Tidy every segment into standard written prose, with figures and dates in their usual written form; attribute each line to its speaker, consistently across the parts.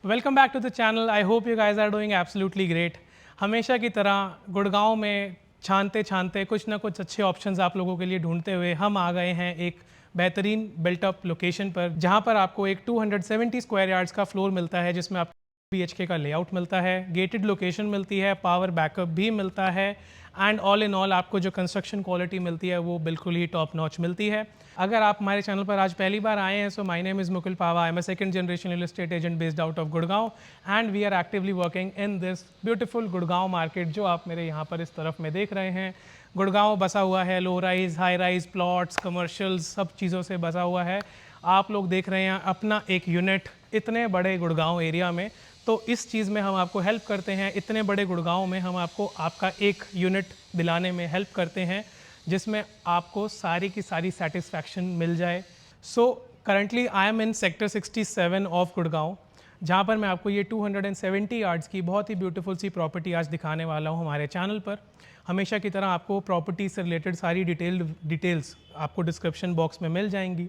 Speaker 1: Welcome back to the channel. I hope you guys are doing absolutely great. हमेशा की तरह गुड़गांव में छानते छानते कुछ ना कुछ अच्छे ऑप्शंस आप लोगों के लिए ढूंढते हुए हम आ गए हैं एक बेहतरीन बिल्टअप लोकेशन पर, जहां पर आपको एक 270 स्क्वायर यार्ड्स का फ्लोर मिलता है, जिसमें आपको BHK का लेआउट मिलता है, गेटेड लोकेशन मिलती है, पावर बैकअप भी मिलता है एंड ऑल इन ऑल आपको जो कंस्ट्रक्शन क्वालिटी मिलती है वो बिल्कुल ही टॉप नॉच मिलती है। अगर आप हमारे चैनल पर आज पहली बार आए हैं, so my name is Mukul Pawa. I am a second generation real estate agent based out of Gurgaon and we are actively working in this beautiful Gurgaon market, जो आप मेरे यहाँ पर इस तरफ में देख रहे हैं। गुड़गांव बसा हुआ है low rise, high rise, plots, commercials, सब चीज़ों से बसा हुआ है। आप लोग देख रहे हैं अपना एक यूनिट इतने बड़े गुड़गांव एरिया में, तो इस चीज़ में हम आपको हेल्प करते हैं। इतने बड़े गुड़गांव में हम आपको आपका एक यूनिट दिलाने में हेल्प करते हैं, जिसमें आपको सारी की सारी सेटिस्फैक्शन मिल जाए। So currently I am in sector 67 of Gurgaon, जहाँ पर मैं आपको ये 270 यार्ड्स की बहुत ही ब्यूटीफुल सी प्रॉपर्टी आज दिखाने वाला हूँ हमारे चैनल पर। हमेशा की तरह आपको प्रॉपर्टी से रिलेटेड सारी डिटेल्स आपको डिस्क्रिप्शन बॉक्स में मिल जाएंगी।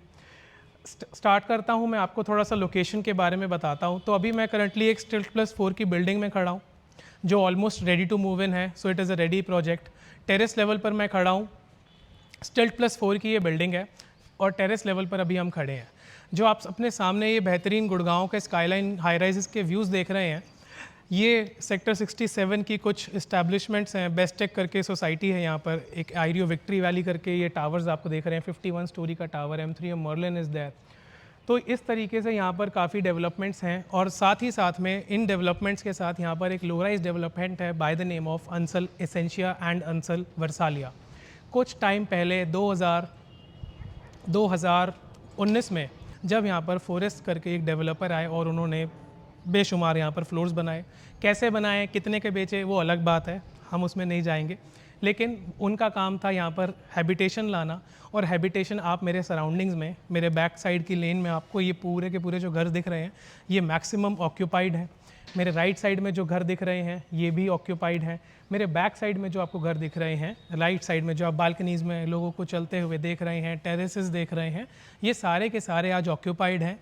Speaker 1: स्टार्ट करता हूँ, मैं आपको थोड़ा सा लोकेशन के बारे में बताता हूँ। तो अभी मैं करंटली एक Stilt+4 की बिल्डिंग में खड़ा हूँ, जो almost ready to move in है। So it is a ready project. Terrace level पर मैं खड़ा हूँ। Stilt+4 की ये बिल्डिंग है और टेरेस लेवल पर अभी हम खड़े हैं। जो आप अपने सामने ये बेहतरीन गुड़गांव के स्काईलाइन हाई राइजेस के व्यूज़ देख रहे हैं, ये सेक्टर 67 की कुछ इस्टेब्लिशमेंट्स हैं। बेस्टेक करके सोसाइटी है यहाँ पर, एक आयरियो विक्ट्री वैली करके ये टावर्स आपको देख रहे हैं। 51 स्टोरी का tower, M3 Merlin is there. तो इस तरीके से यहाँ पर काफ़ी डेवलपमेंट्स हैं और साथ ही साथ में इन डेवलपमेंट्स के साथ यहाँ पर एक लो राइज डेवलपमेंट है by the name of Ansal Essentia and Ansal Versalia. कुछ टाइम पहले 2019 में जब यहाँ पर फॉरेस्ट करके एक डेवलपर आए और उन्होंने बेशुमार यहाँ पर फ्लोर्स बनाए। कैसे बनाए, कितने के बेचे, वो अलग बात है, हम उसमें नहीं जाएंगे। लेकिन उनका काम था यहाँ पर हैबिटेशन लाना, और हैबिटेशन आप मेरे सराउंडिंग्स में, मेरे बैक साइड की लेन में आपको ये पूरे के पूरे जो घर दिख रहे हैं ये मैक्सिमम ऑक्यूपाइड है। मेरे राइट साइड में जो घर दिख रहे हैं ये भी ऑक्यूपाइड है। मेरे बैक साइड में जो आपको घर दिख रहे हैं, राइट साइड में जो आप बालकनीज़ में लोगों को चलते हुए देख रहे हैं, टेरेसेस देख रहे हैं, ये सारे के सारे आज ऑक्यूपाइड हैं।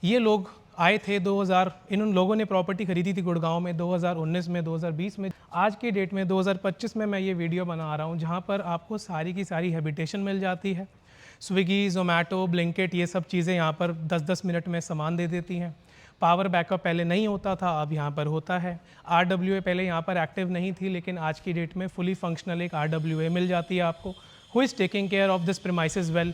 Speaker 1: ये लोग आए थे 2000, इन लोगों ने प्रॉपर्टी खरीदी थी गुड़गांव में 2019 में, 2020 में। आज की डेट में 2025 में मैं ये वीडियो बना रहा हूँ, जहाँ पर आपको सारी की सारी हैबिटेशन मिल जाती है। स्विगी, जोमेटो, ब्लिंकिट, ये सब चीज़ें यहाँ पर 10-10 मिनट में सामान दे देती हैं। पावर बैकअप पहले नहीं होता था, अब यहाँ पर होता है। RWA पहले यहाँ पर एक्टिव नहीं थी, लेकिन आज की डेट में फुली फंक्शनल एक RWA मिल जाती है आपको, who is taking care of this premises well.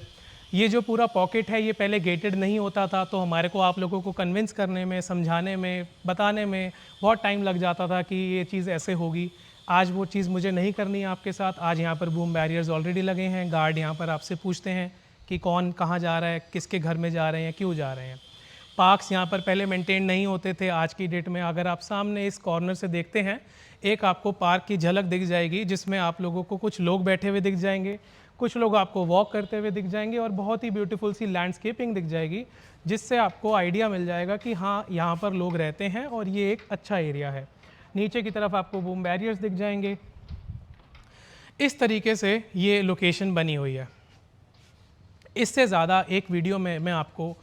Speaker 1: ये जो पूरा पॉकेट है ये पहले गेटेड नहीं होता था, तो हमारे को आप लोगों को कन्विंस करने में, समझाने में, बताने में बहुत टाइम लग जाता था कि ये चीज़ ऐसे होगी। आज वो चीज़ मुझे नहीं करनी है आपके साथ। आज यहाँ पर बूम बैरियर्स ऑलरेडी लगे हैं। गार्ड यहाँ पर आपसे पूछते हैं कि कौन कहाँ जा रहा है, किसके घर में जा रहे हैं, क्यों जा रहे हैं। पार्क्स यहाँ पर पहले मेंटेन नहीं होते थे। आज की डेट में अगर आप सामने इस कॉर्नर से देखते हैं, एक आपको पार्क की झलक दिख जाएगी, जिसमें आप लोगों को कुछ लोग बैठे हुए दिख जाएंगे, कुछ लोग आपको वॉक करते हुए दिख जाएंगे, और बहुत ही ब्यूटीफुल सी लैंडस्केपिंग दिख जाएगी, जिससे आपको आइडिया मिल जाएगा कि हाँ, यहाँ पर लोग रहते हैं और ये एक अच्छा एरिया है। नीचे की तरफ आपको बूम बैरियर्स दिख जाएंगे। इस तरीके से ये लोकेशन बनी हुई है। इससे ज़्यादा एक वीडियो में मैं आपको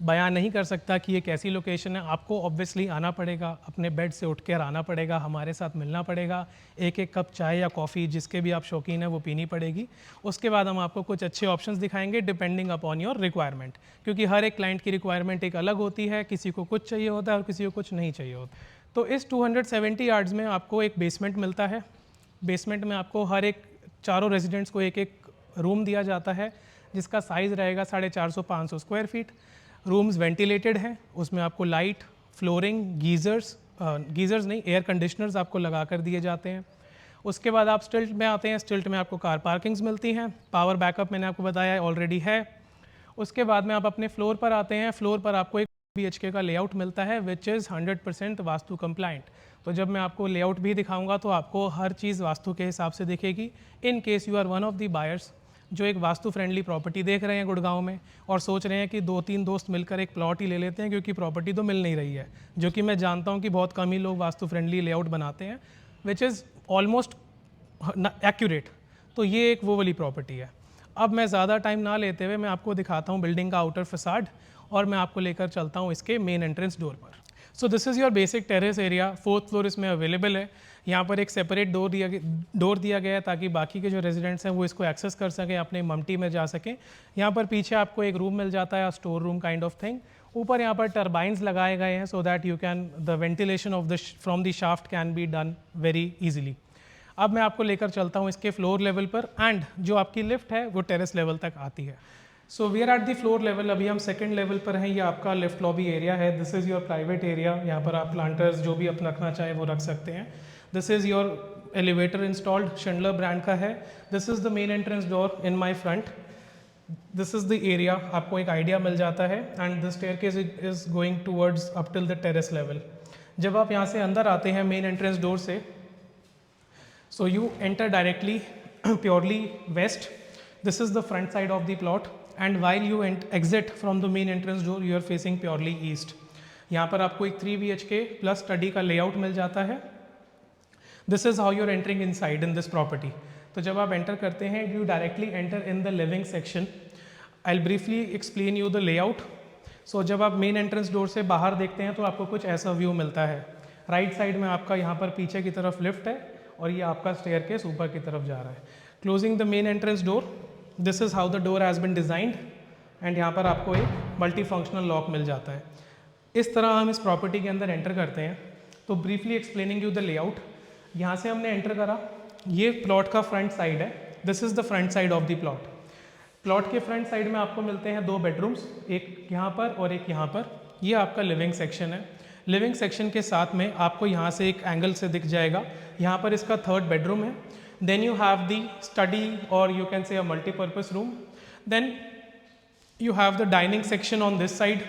Speaker 1: बयान नहीं कर सकता कि ये कैसी लोकेशन है। आपको ऑब्वियसली आना पड़ेगा, अपने बेड से उठ कर आना पड़ेगा, हमारे साथ मिलना पड़ेगा, एक एक कप चाय या कॉफ़ी जिसके भी आप शौकीन हैं वो पीनी पड़ेगी। उसके बाद हम आपको कुछ अच्छे ऑप्शंस दिखाएंगे डिपेंडिंग अपॉन योर रिक्वायरमेंट, क्योंकि हर एक क्लाइंट की रिक्वायरमेंट एक अलग होती है। किसी को कुछ चाहिए होता है और किसी को कुछ नहीं चाहिए होता। तो इस 270 यार्ड्स में आपको एक बेसमेंट मिलता है। बेसमेंट में आपको हर एक चारों रेजिडेंट्स को एक एक रूम दिया जाता है, जिसका साइज़ रहेगा 450-500 स्क्वायर फीट। रूम्स वेंटिलेटेड हैं, उसमें आपको लाइट, फ्लोरिंग, गीज़र्स नहीं, एयर कंडीशनर्स आपको लगा कर दिए जाते हैं। उसके बाद आप स्टिल्ट में आते हैं। स्टिल्ट में आपको कार पार्किंग्स मिलती हैं। पावर बैकअप मैंने आपको बताया ऑलरेडी है। उसके बाद में आप अपने फ्लोर पर आते हैं। फ्लोर पर आपको एक BHK का लेआउट मिलता है, विच इज़ 100% वास्तु कंप्लाइंट। तो जब मैं आपको लेआउट भी दिखाऊंगा तो आपको हर चीज़ वास्तु के हिसाब से दिखेगी। In case you are one of the buyers जो एक वास्तु फ्रेंडली प्रॉपर्टी देख रहे हैं गुड़गांव में और सोच रहे हैं कि 2-3 दोस्त मिलकर एक प्लॉट ही ले लेते हैं, क्योंकि प्रॉपर्टी तो मिल नहीं रही है, जो कि मैं जानता हूं कि बहुत कम ही लोग वास्तु फ्रेंडली लेआउट बनाते हैं, विच इज़ ऑलमोस्ट एक्यूरेट। तो ये एक वो वाली प्रॉपर्टी है। अब मैं ज़्यादा टाइम ना लेते हुए मैं आपको दिखाता हूँ बिल्डिंग का आउटर फसाड, और मैं आपको लेकर चलता हूँ इसके मेन एंट्रेंस डोर पर। So this is your basic terrace area, 4th floor इसमें अवेलेबल है। यहाँ पर एक सेपरेट डोर दिया गया है ताकि बाकी के जो रेजिडेंट्स हैं वो इसको एक्सेस कर सकें, अपने मम्टी में जा सकें। यहाँ पर पीछे आपको एक रूम मिल जाता है, store room kind of thing. ऊपर यहाँ पर टर्बाइंस लगाए गए हैं so that you can the ventilation of the from the shaft can be done very easily. अब मैं आपको लेकर चलता हूँ इसके फ्लोर लेवल पर, एंड जो आपकी लिफ्ट है वो टेरेस लेवल तक आती है। So we are at the floor level, अभी हम सेकंड लेवल पर हैं। ये आपका लिफ्ट लॉबी एरिया है। This is your private area, यहाँ पर आप प्लांटर्स जो भी अपना रखना चाहें वो रख सकते हैं। This is your elevator installed, Schindler brand का है। This is the main entrance door in my front. This is the area, आपको एक आइडिया मिल जाता है। And the staircase is going towards up till the terrace level. जब आप यहाँ से अंदर आते हैं मेन एंट्रेंस डोर से, so you enter directly purely west. This is the front side of the plot, and while you exit from the main entrance door you are facing purely east. यहाँ पर आपको एक 3 BHK plus study का layout मिल जाता है। This is how you are entering inside in this property. तो जब आप एंटर करते हैं you directly enter in the living section. I'll briefly explain you the layout. So जब आप मेन एंट्रेंस डोर से बाहर देखते हैं तो आपको कुछ ऐसा व्यू मिलता है। राइट साइड में आपका यहाँ पर पीछे की तरफ लिफ्ट है और ये आपका स्टेयरकेस ऊपर की तरफ जा रहा है। Closing the main entrance door, this is how the door has been designed, and यहाँ पर आपको एक मल्टी फंक्शनल लॉक मिल जाता है। इस तरह हम इस प्रॉपर्टी के अंदर एंटर करते हैं। तो briefly explaining you the layout, यहाँ से हमने एंटर करा, ये प्लॉट का फ्रंट साइड है। This is the front side of the plot. Plot के फ्रंट साइड में आपको मिलते हैं 2 बेडरूम्स, एक यहाँ पर और एक यहाँ पर। ये आपका लिविंग सेक्शन है। लिविंग सेक्शन के साथ में आपको यहाँ से एक एंगल से दिख जाएगा, यहाँ पर इसका 3rd बेडरूम है। Then you have the study और you can say a multipurpose room. Then you have the dining section on this side,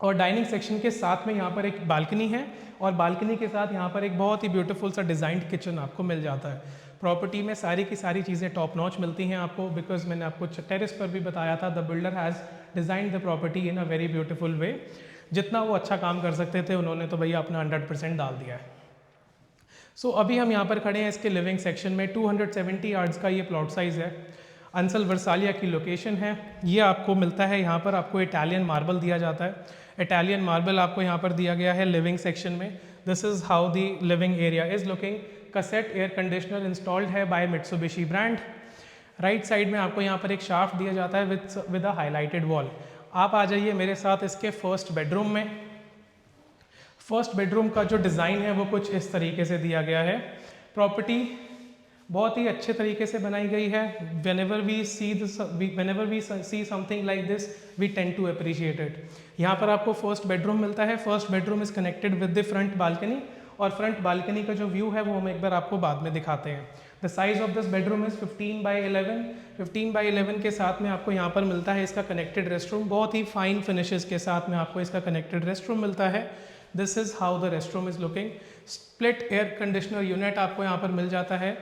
Speaker 1: और डाइनिंग सेक्शन के साथ में यहाँ पर एक बालकनी है, और बालकनी के साथ यहाँ पर एक बहुत ही ब्यूटीफुल सा डिज़ाइंड किचन आपको मिल जाता है। प्रॉपर्टी में सारी की सारी चीज़ें टॉप नॉच मिलती हैं आपको, बिकॉज मैंने आपको टेरेस पर भी बताया था the builder has designed the property in a very beautiful way. जितना वो अच्छा काम कर सकते थे उन्होंने तो भैया अपना 100% डाल दिया है। सो अभी हम यहाँ पर खड़े हैं इसके लिविंग सेक्शन में। 270 यार्ड्स का ये प्लॉट साइज़ है। अंसल वर्सालिया की लोकेशन है। ये आपको मिलता है, यहाँ पर आपको इटालियन मार्बल दिया जाता है। इटालियन मार्बल आपको यहाँ पर दिया गया है लिविंग सेक्शन में। This is how the living area is looking. Cassette air conditioner installed है by Mitsubishi brand. Right side में आपको यहाँ पर एक शाफ्ट दिया जाता है विद अ हाईलाइटेड वॉल। आप आ जाइए मेरे साथ इसके फर्स्ट बेडरूम में। फर्स्ट बेडरूम का जो डिज़ाइन है वो कुछ इस तरीके से दिया गया है। प्रॉपर्टी बहुत ही अच्छे तरीके से बनाई गई है। whenever we see something like this we tend to appreciate it। यहाँ पर आपको फर्स्ट बेडरूम मिलता है। First bedroom is connected with the front balcony, और फ्रंट बालकनी का जो व्यू है वो हम एक बार आपको बाद में दिखाते हैं। The size of this bedroom is 15x11। 15x11 के साथ में आपको यहाँ पर मिलता है इसका कनेक्टेड रेस्टरूम। बहुत ही फाइन फिनिशेस के साथ में आपको इसका कनेक्टेड रेस्टरूम मिलता है। This is how the restroom is looking. Split air conditioner unit आपको यहाँ पर मिल जाता है।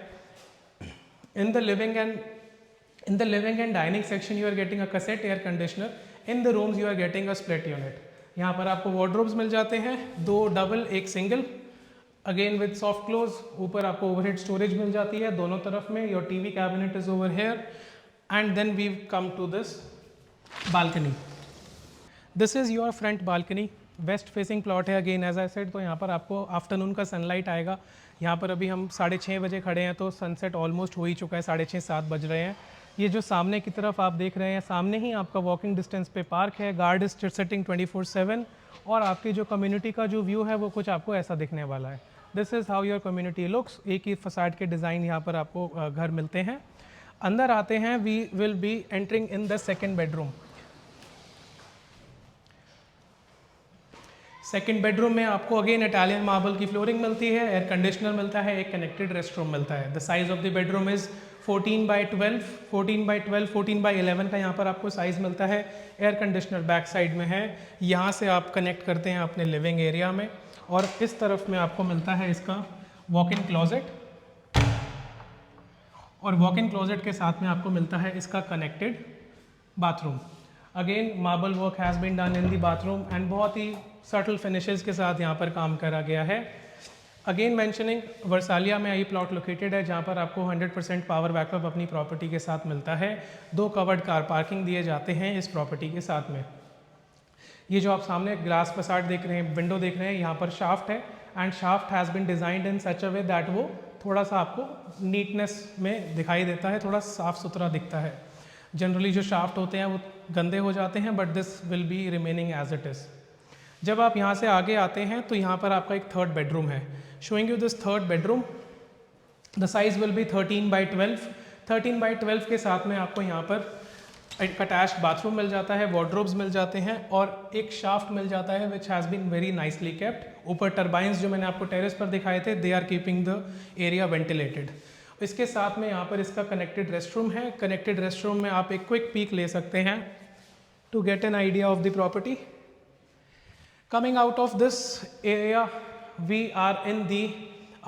Speaker 1: In the living and dining section you are getting a cassette air conditioner. In the rooms you are getting a split unit. यहाँ पर आपको wardrobes मिल जाते हैं, 2 double 1 single, again with soft close. ऊपर आपको ओवरहेड स्टोरेज मिल जाती है दोनों तरफ में। Your TV cabinet is over here, and then we come to this balcony. This is your front balcony. West facing plot है अगेन एज आई सेड। तो यहाँ पर आपको आफ्टरनून का सनलाइट आएगा। यहाँ पर अभी हम 6:30 बजे खड़े हैं तो सनसेट ऑलमोस्ट हो ही चुका है, 6:30-7 बज रहे हैं। ये जो सामने की तरफ आप देख रहे हैं, सामने ही आपका वॉकिंग डिस्टेंस पे पार्क है। गार्ड इज सिटिंग 24/7, और आपकी जो कम्युनिटी का जो व्यू है वो कुछ आपको ऐसा दिखने वाला है। This is how your community looks. एक ही फसाड के डिज़ाइन यहाँ पर आपको घर मिलते हैं। अंदर आते हैं, we will be entering in the second bedroom. Second bedroom में आपको अगेन इटालियन मार्बल की फ्लोरिंग मिलती है, एयर कंडीशनर मिलता है, एक कनेक्टेड रेस्टरूम मिलता है। The size of the bedroom is 14x12, 14x12, 14x11 का यहाँ पर आपको साइज़ मिलता है। एयर कंडीशनर बैक साइड में है, यहाँ से आप कनेक्ट करते हैं अपने लिविंग एरिया में। और इस तरफ में आपको मिलता है इसका वॉक इन क्लोजेट, और वॉक इन क्लोजेट के साथ में आपको मिलता है इसका connected bathroom. Again marble work has been done in the bathroom, and बहुत ही सटल फिनिशेस के साथ यहाँ पर काम करा गया है। अगेन मेंशनिंग, वर्सालिया में ये प्लॉट लोकेटेड है जहाँ पर आपको 100% पावर बैकअप अपनी प्रॉपर्टी के साथ मिलता है। 2 कवर्ड कार पार्किंग दिए जाते हैं इस प्रॉपर्टी के साथ में। ये जो आप सामने ग्लास फसाड देख रहे हैं, विंडो देख रहे हैं, यहाँ पर शाफ्ट है and shaft has been designed in such a way that वो थोड़ा सा आपको नीटनेस में दिखाई देता है, थोड़ा साफ़ सुथरा दिखता है। जनरली जो शाफ्ट होते हैं वो गंदे हो जाते हैं, but this will be remaining as it is. जब आप यहाँ से आगे आते हैं तो यहाँ पर आपका एक थर्ड बेडरूम है। Showing you this third bedroom, the size will be 13x12। 13x12 के साथ में आपको यहाँ पर एक अटैच्ड बाथरूम मिल जाता है, वार्डरोब्स मिल जाते हैं और एक शाफ्ट मिल जाता है which has been very nicely kept. ऊपर टर्बाइंस जो मैंने आपको टेरेस पर दिखाए थे, they are keeping the area ventilated. इसके साथ में यहाँ पर इसका कनेक्टेड रेस्टरूम है। कनेक्टेड रेस्टरूम में आप एक क्विक पीक ले सकते हैं to get an idea of the property. Coming out of this area, we are in the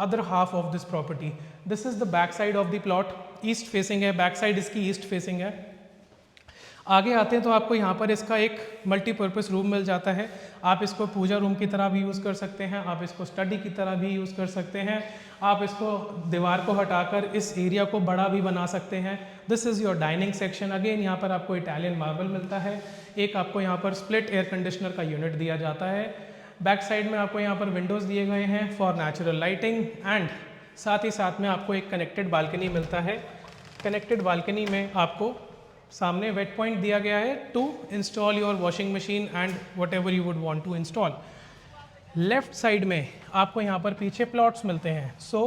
Speaker 1: other half of this property. This is the back side of the plot. East facing है, back side इसकी east facing है। आगे आते हैं तो आपको यहाँ पर इसका एक मल्टीपर्पज़ रूम मिल जाता है। आप इसको पूजा रूम की तरह भी यूज़ कर सकते हैं, आप इसको स्टडी की तरह भी यूज़ कर सकते हैं, आप इसको दीवार को हटाकर इस एरिया को बड़ा भी बना सकते हैं। This is your dining section. Again यहाँ पर आपको इटालियन मार्बल मिलता है। एक आपको यहाँ पर स्प्लिट एयर कंडीशनर का यूनिट दिया जाता है। बैक साइड में आपको यहाँ पर विंडोज़ दिए गए हैं फॉर नेचुरल लाइटिंग एंड साथ ही साथ में आपको एक कनेक्टेड बालकनी मिलता है। कनेक्टेड बालकनी में आपको सामने वेट पॉइंट दिया गया है to install your washing machine and whatever you would want to install. Left side में आपको यहाँ पर पीछे प्लॉट्स मिलते हैं। सो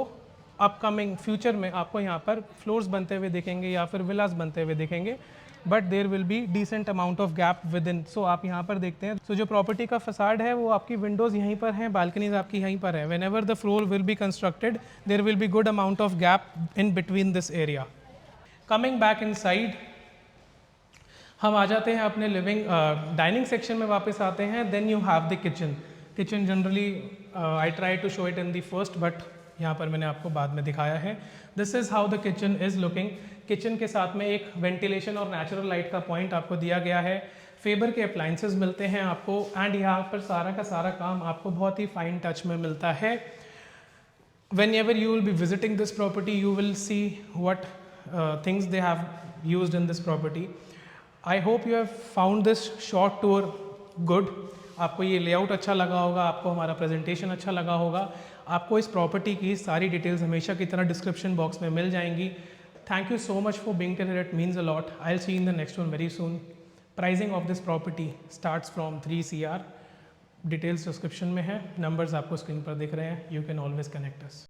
Speaker 1: अपकमिंग फ्यूचर में आपको यहाँ पर फ्लोर्स बनते हुए दिखेंगे या फिर विलास बनते हुए दिखेंगे, but there will be decent amount of gap within. So आप यहाँ पर देखते हैं, सो जो प्रॉपर्टी का फसाड है वो आपकी विंडोज़ यहीं पर हैं, बालकनीज आपकी यहीं पर है। When ever the floor will be constructed there will be good amount of gap in between this area. Coming back in side, हम आ जाते हैं अपने लिविंग डाइनिंग सेक्शन में वापस आते हैं। Then you have the kitchen. Kitchen generally I try to show it in the first, but यहाँ पर मैंने आपको बाद में दिखाया है। This is how the kitchen is looking. Kitchen के साथ में एक वेंटिलेशन और नेचुरल लाइट का पॉइंट आपको दिया गया है। फेबर के अप्लाइंसेस मिलते हैं आपको एंड यहाँ पर सारा का सारा काम आपको बहुत ही फाइन टच में मिलता है। Whenever you will be visiting this property, you will see what things they have used in this property. I hope you have found this short tour good. आपको ये लेआउट अच्छा लगा होगा, आपको हमारा प्रेजेंटेशन अच्छा लगा होगा। आपको इस प्रॉपर्टी की सारी डिटेल्स हमेशा की तरह डिस्क्रिप्शन बॉक्स में मिल जाएंगी। Thank you so much for being here. It means a lot. I'll see you in the next one very soon. Pricing of this property starts from 3 CR. Details description में है, numbers आपको screen पर दिख रहे हैं। You can always connect us.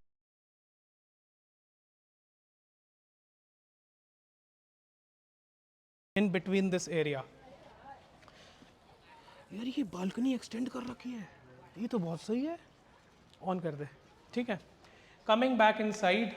Speaker 1: In between this area, यार ये balcony extend कर रखी है, ये तो बहुत सही है। ऑन कर दे, ठीक है। Coming back in side,